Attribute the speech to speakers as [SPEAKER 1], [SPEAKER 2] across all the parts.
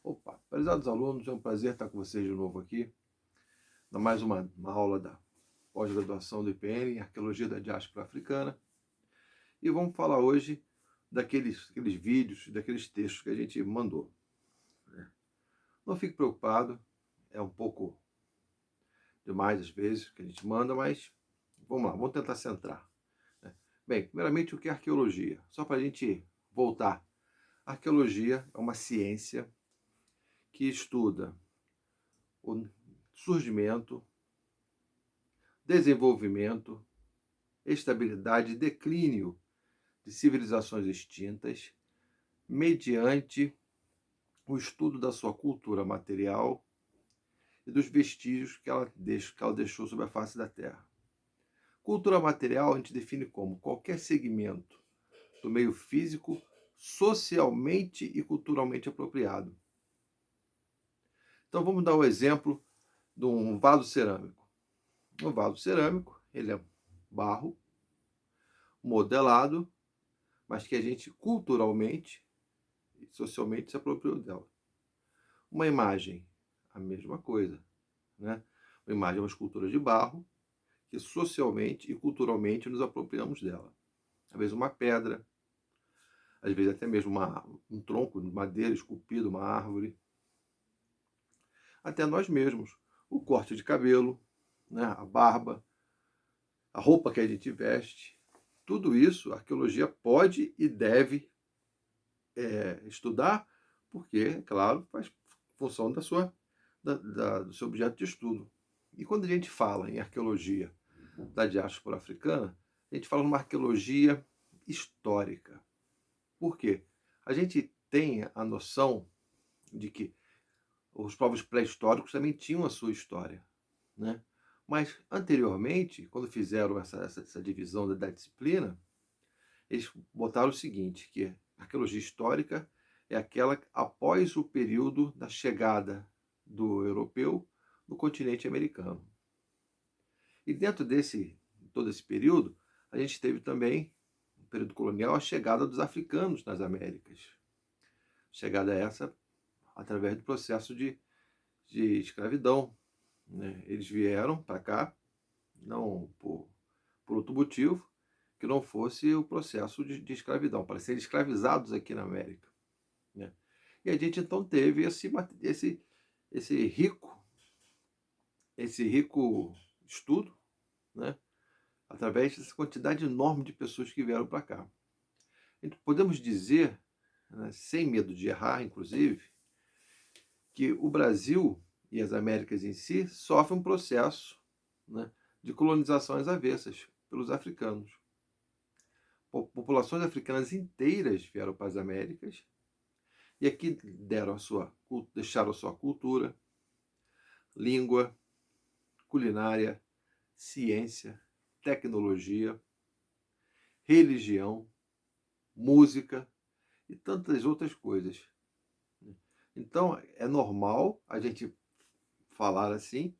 [SPEAKER 1] Opa, prezados alunos, é um prazer estar com vocês de novo aqui, na mais uma aula da pós-graduação do IPN, Arqueologia da Diáspora Africana. E vamos falar hoje daqueles vídeos, daqueles textos que a gente mandou. Não fique preocupado, é um pouco demais às vezes que a gente manda, mas vamos lá, vamos tentar centrar. Bem, primeiramente, o que é arqueologia? Só para a gente voltar. A arqueologia é uma ciência que estuda o surgimento, desenvolvimento, estabilidade e declínio de civilizações extintas mediante o estudo da sua cultura material e dos vestígios que ela deixou sobre a face da Terra. Cultura material a gente define como qualquer segmento do meio físico socialmente e culturalmente apropriado. Então vamos dar o exemplo de um vaso cerâmico. Um vaso cerâmico, ele é barro, modelado, mas que a gente culturalmente e socialmente se apropriou dela. Uma imagem, a mesma coisa, né? Uma imagem é uma escultura de barro que socialmente e culturalmente nos apropriamos dela. Às vezes uma pedra, às vezes até mesmo um tronco de madeira esculpido, uma árvore. Até nós mesmos, o corte de cabelo, né? A barba, a roupa que a gente veste. Tudo isso a arqueologia pode e deve estudar, porque, é claro, faz função do seu objeto de estudo. E quando a gente fala em arqueologia da diáspora africana, a gente fala numa arqueologia histórica. Por quê? A gente tem a noção de que os povos pré-históricos também tinham a sua história, né? Mas, anteriormente, quando fizeram essa divisão da disciplina, eles botaram o seguinte, que a arqueologia histórica é aquela após o período da chegada do europeu no continente americano. E dentro todo esse período, a gente teve também, no período colonial, a chegada dos africanos nas Américas. Chegada essa através do processo de escravidão, né? Eles vieram para cá, não por outro motivo, que não fosse o processo de escravidão, para serem escravizados aqui na América, né? E a gente então teve esse rico estudo, né? Através dessa quantidade enorme de pessoas que vieram para cá. Então, podemos dizer, né, sem medo de errar, inclusive, que o Brasil e as Américas em si sofrem um processo, né, de colonização às avessas pelos africanos. Populações africanas inteiras vieram para as Américas e aqui deixaram a sua cultura, língua, culinária, ciência, tecnologia, religião, música e tantas outras coisas. Então, é normal a gente falar assim,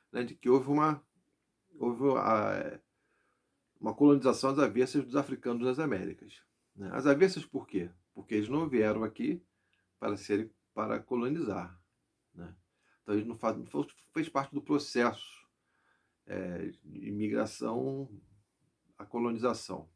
[SPEAKER 1] né, de que houve uma colonização às avessas dos africanos nas Américas. Né? Às avessas por quê? Porque eles não vieram aqui para colonizar. Né? Então, eles não fez parte do processo de imigração à colonização.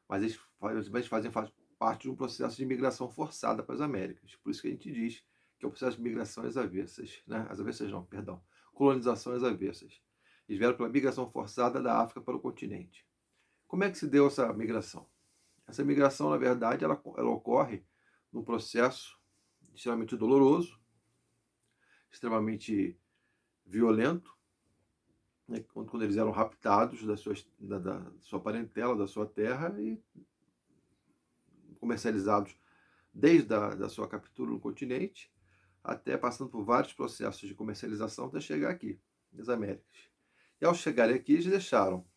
[SPEAKER 1] Mas eles fazem parte de um processo de imigração forçada para as Américas. Por isso que a gente diz que é o processo de migração às avessas. Né? Às avessas não, perdão. Colonização às avessas. Eles vieram pela migração forçada da África para o continente. Como é que se deu essa migração? Essa migração, na verdade, ela ocorre num processo extremamente doloroso, extremamente violento, né? Quando eles eram raptados da sua parentela, da sua terra e comercializados desde da sua captura no continente, até passando por vários processos de comercialização até chegar aqui, nas Américas. E ao chegarem aqui, eles deixaram,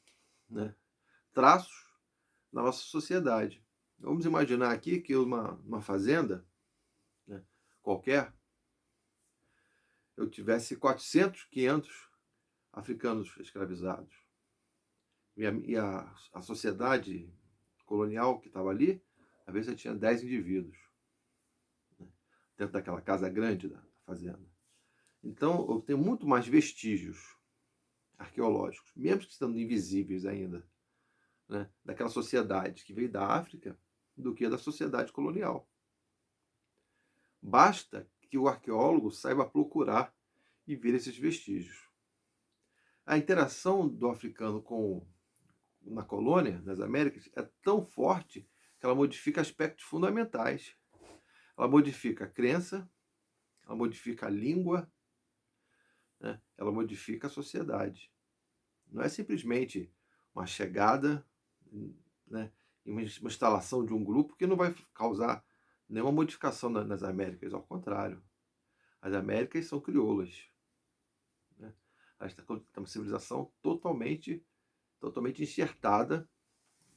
[SPEAKER 1] né, traços na nossa sociedade. Vamos imaginar aqui que uma fazenda, né, qualquer, eu tivesse 400, 500 africanos escravizados. E a sociedade colonial que estava ali, às vezes tinha 10 indivíduos. dentro daquela casa grande da fazenda. Então, eu tenho muito mais vestígios arqueológicos, mesmo que estando invisíveis ainda, né, daquela sociedade que veio da África, do que da sociedade colonial. Basta que o arqueólogo saiba procurar e ver esses vestígios. A interação do africano na colônia, nas Américas, é tão forte que ela modifica aspectos fundamentais. Ela modifica a crença, ela modifica a língua, né? Ela modifica a sociedade. Não é simplesmente uma chegada, né, e uma instalação de um grupo que não vai causar nenhuma modificação nas Américas, ao contrário. As Américas são crioulas, né? Elas têm uma civilização totalmente enxertada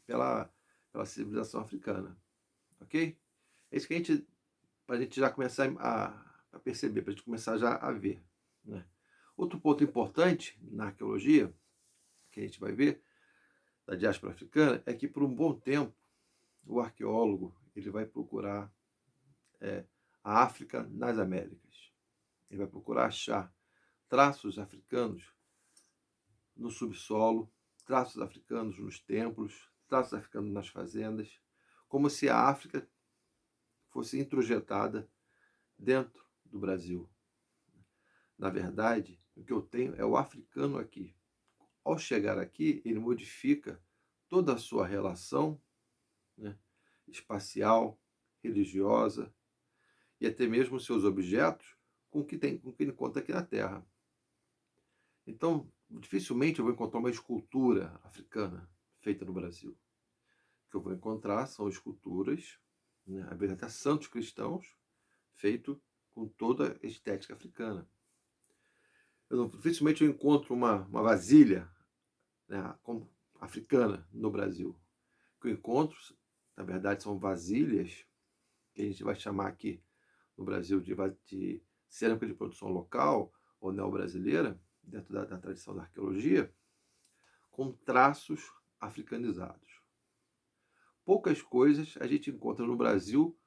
[SPEAKER 1] pela civilização africana. Ok? É isso que para a gente já começar a perceber, para a gente começar já a ver, né? Outro ponto importante na arqueologia, que a gente vai ver, da diáspora africana, é que por um bom tempo o arqueólogo ele vai procurar a África nas Américas. Ele vai procurar achar traços africanos no subsolo, traços africanos nos templos, traços africanos nas fazendas, como se a África fosse introjetada dentro do Brasil. Na verdade, o que eu tenho é o africano aqui. Ao chegar aqui, ele modifica toda a sua relação, né, espacial, religiosa e até mesmo os seus objetos com o que ele encontra aqui na Terra. Então, dificilmente eu vou encontrar uma escultura africana feita no Brasil. O que eu vou encontrar são esculturas, né, às vezes até santos cristãos, feitos com toda a estética africana. Dificilmente eu encontro uma vasilha, né, africana no Brasil. O que eu encontro, na verdade, são vasilhas que a gente vai chamar aqui no Brasil de cerâmica de produção local ou neobrasileira, dentro da tradição da arqueologia, com traços africanizados. Poucas coisas a gente encontra no Brasil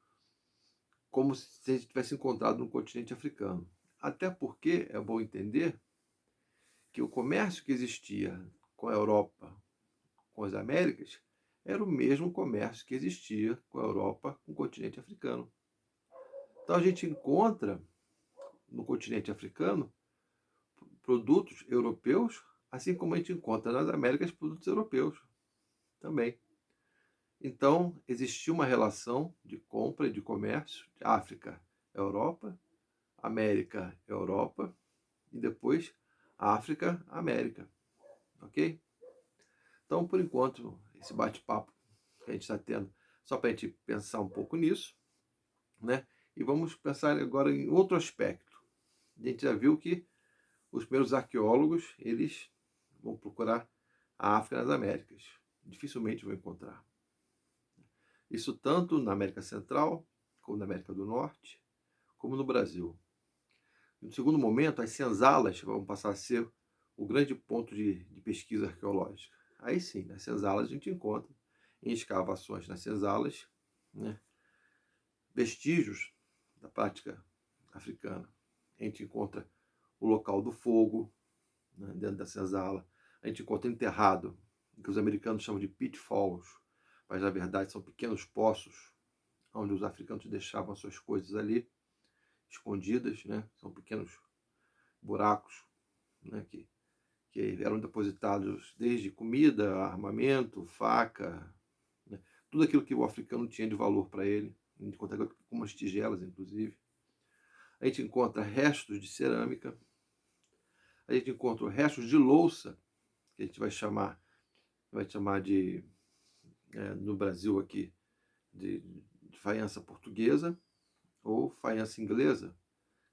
[SPEAKER 1] como se a gente tivesse encontrado no continente africano. Até porque é bom entender que o comércio que existia com a Europa, com as Américas, era o mesmo comércio que existia com a Europa, com o continente africano. Então a gente encontra no continente africano produtos europeus, assim como a gente encontra nas Américas produtos europeus também. Então existia uma relação de compra e de comércio de África, Europa, América, Europa e depois África, América. Ok? Então, por enquanto, esse bate-papo que a gente está tendo, só para a gente pensar um pouco nisso, né? E vamos pensar agora em outro aspecto. A gente já viu que os primeiros arqueólogos, eles vão procurar a África nas Américas. Dificilmente vão encontrar. Isso tanto na América Central, como na América do Norte, como no Brasil. No segundo momento, as senzalas vão passar a ser o grande ponto de pesquisa arqueológica. Aí sim, nas senzalas a gente encontra, em escavações nas senzalas, né, vestígios da prática africana. A gente encontra o local do fogo, né, dentro da senzala. A gente encontra enterrado, que os americanos chamam de pitfalls, mas na verdade são pequenos poços onde os africanos deixavam suas coisas ali, escondidas, né? São pequenos buracos, né, que eram depositados desde comida, armamento, faca, né, tudo aquilo que o africano tinha de valor para ele. A gente encontra algumas tigelas, inclusive. A gente encontra restos de cerâmica. A gente encontra restos de louça, que a gente vai chamar de, no Brasil aqui, de faiança portuguesa ou faiança inglesa,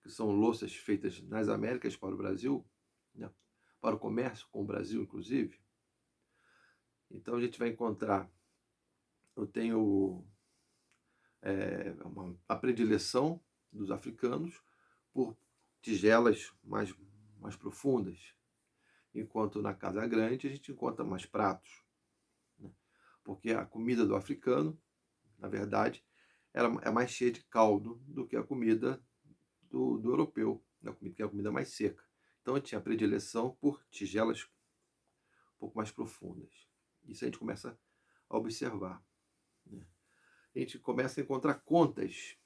[SPEAKER 1] que são louças feitas nas Américas para o Brasil, né, para o comércio com o Brasil, inclusive. Então a gente vai encontrar, eu tenho a predileção dos africanos por tigelas mais profundas, enquanto na Casa Grande a gente encontra mais pratos, né? Porque a comida do africano, na verdade, é mais cheia de caldo do que a comida do europeu, que é a comida mais seca. Então eu tinha predileção por tigelas um pouco mais profundas. Isso a gente começa a observar, né? A gente começa a encontrar contas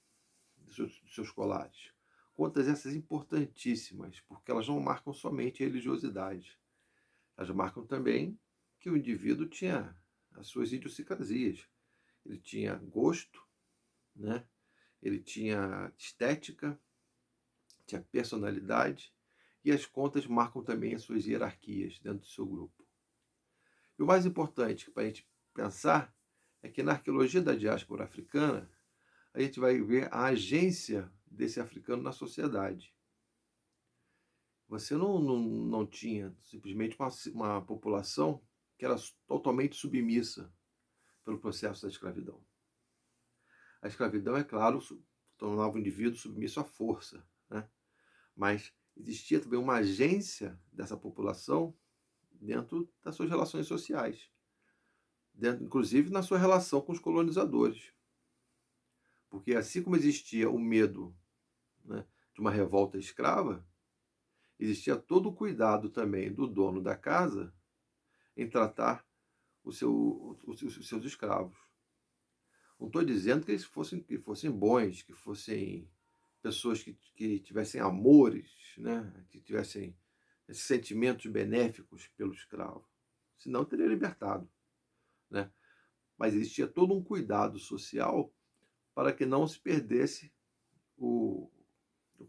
[SPEAKER 1] dos seus colares. Contas essas importantíssimas, porque elas não marcam somente a religiosidade. Elas marcam também que o indivíduo tinha as suas idiosincrasias. Ele tinha gosto, né? Ele tinha estética, tinha personalidade, e as contas marcam também as suas hierarquias dentro do seu grupo. E o mais importante para a gente pensar é que na arqueologia da diáspora africana, a gente vai ver a agência desse africano na sociedade. Você não tinha simplesmente uma população que era totalmente submissa pelo processo da escravidão. A escravidão, é claro, tornava o indivíduo submisso à força, né? Mas existia também uma agência dessa população dentro das suas relações sociais, inclusive na sua relação com os colonizadores. Porque assim como existia o medo, né, de uma revolta escrava, existia todo o cuidado também do dono da casa em tratar os seus escravos. Não estou dizendo que eles fossem bons, que fossem pessoas que tivessem amores, né, que tivessem esses sentimentos benéficos pelo escravo. Senão teria libertado, né? Mas existia todo um cuidado social para que não se perdesse o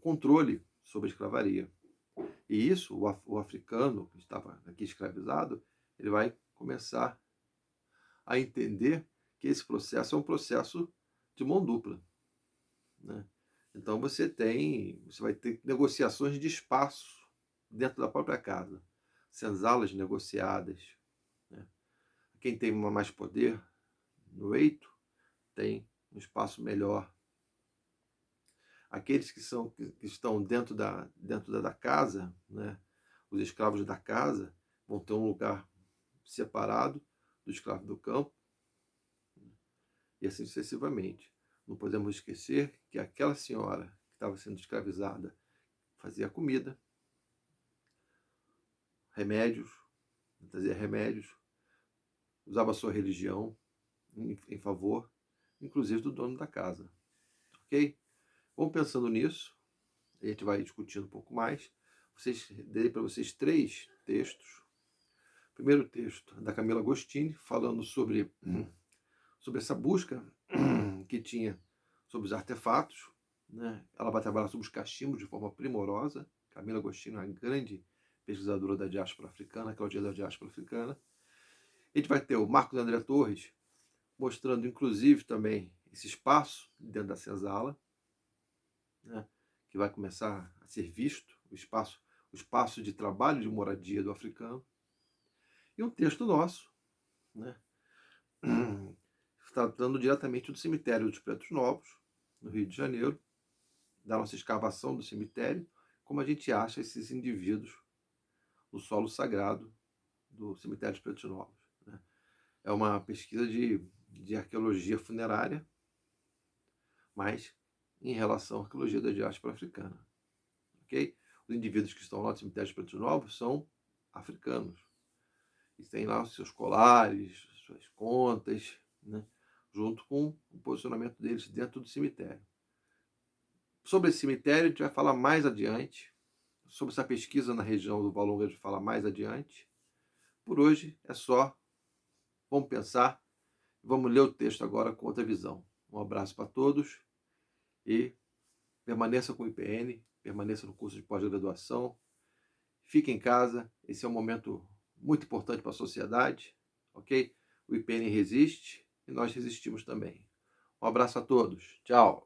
[SPEAKER 1] controle sobre a escravaria. E isso, o africano que estava aqui escravizado, ele vai começar a entender que esse processo é um processo de mão dupla, né? Então você vai ter negociações de espaço dentro da própria casa, senzalas negociadas, né? Quem tem mais poder no eito tem um espaço melhor. Aqueles que estão dentro da casa, né? Os escravos da casa vão ter um lugar separado do escravo do campo, e assim sucessivamente. Não podemos esquecer que aquela senhora que estava sendo escravizada fazia comida, remédios, trazia remédios, usava a sua religião em favor, inclusive do dono da casa. Ok? Vamos pensando nisso, a gente vai discutindo um pouco mais. Dei para vocês 3 textos. O primeiro texto da Camila Agostini, falando sobre essa busca que tinha sobre os artefatos, né? Ela vai trabalhar sobre os cachimbos de forma primorosa. Camila Agostini é uma grande pesquisadora da diáspora africana, arqueologia da diáspora africana. A gente vai ter o Marcos André Torres, mostrando inclusive também esse espaço dentro da senzala, né? Que vai começar a ser visto, o espaço de trabalho, de moradia do africano. E um texto nosso, né? Tratando diretamente do cemitério dos Pretos Novos, no Rio de Janeiro, da nossa escavação do cemitério, como a gente acha esses indivíduos no solo sagrado do cemitério dos Pretos Novos, né? É uma pesquisa de arqueologia funerária, mas em relação à arqueologia da diáspora africana. Okay? Os indivíduos que estão lá no cemitério dos Pretos Novos são africanos. Eles têm lá os seus colares, suas contas, né? Junto com o posicionamento deles dentro do cemitério. Sobre esse cemitério, a gente vai falar mais adiante. Sobre essa pesquisa na região do Valonga, a gente vai falar mais adiante. Por hoje é só. Vamos pensar. Vamos ler o texto agora com outra visão. Um abraço para todos e permaneça com o IPN, permaneça no curso de pós-graduação. Fique em casa. Esse é um momento muito importante para a sociedade. Ok? O IPN resiste e nós resistimos também. Um abraço a todos. Tchau.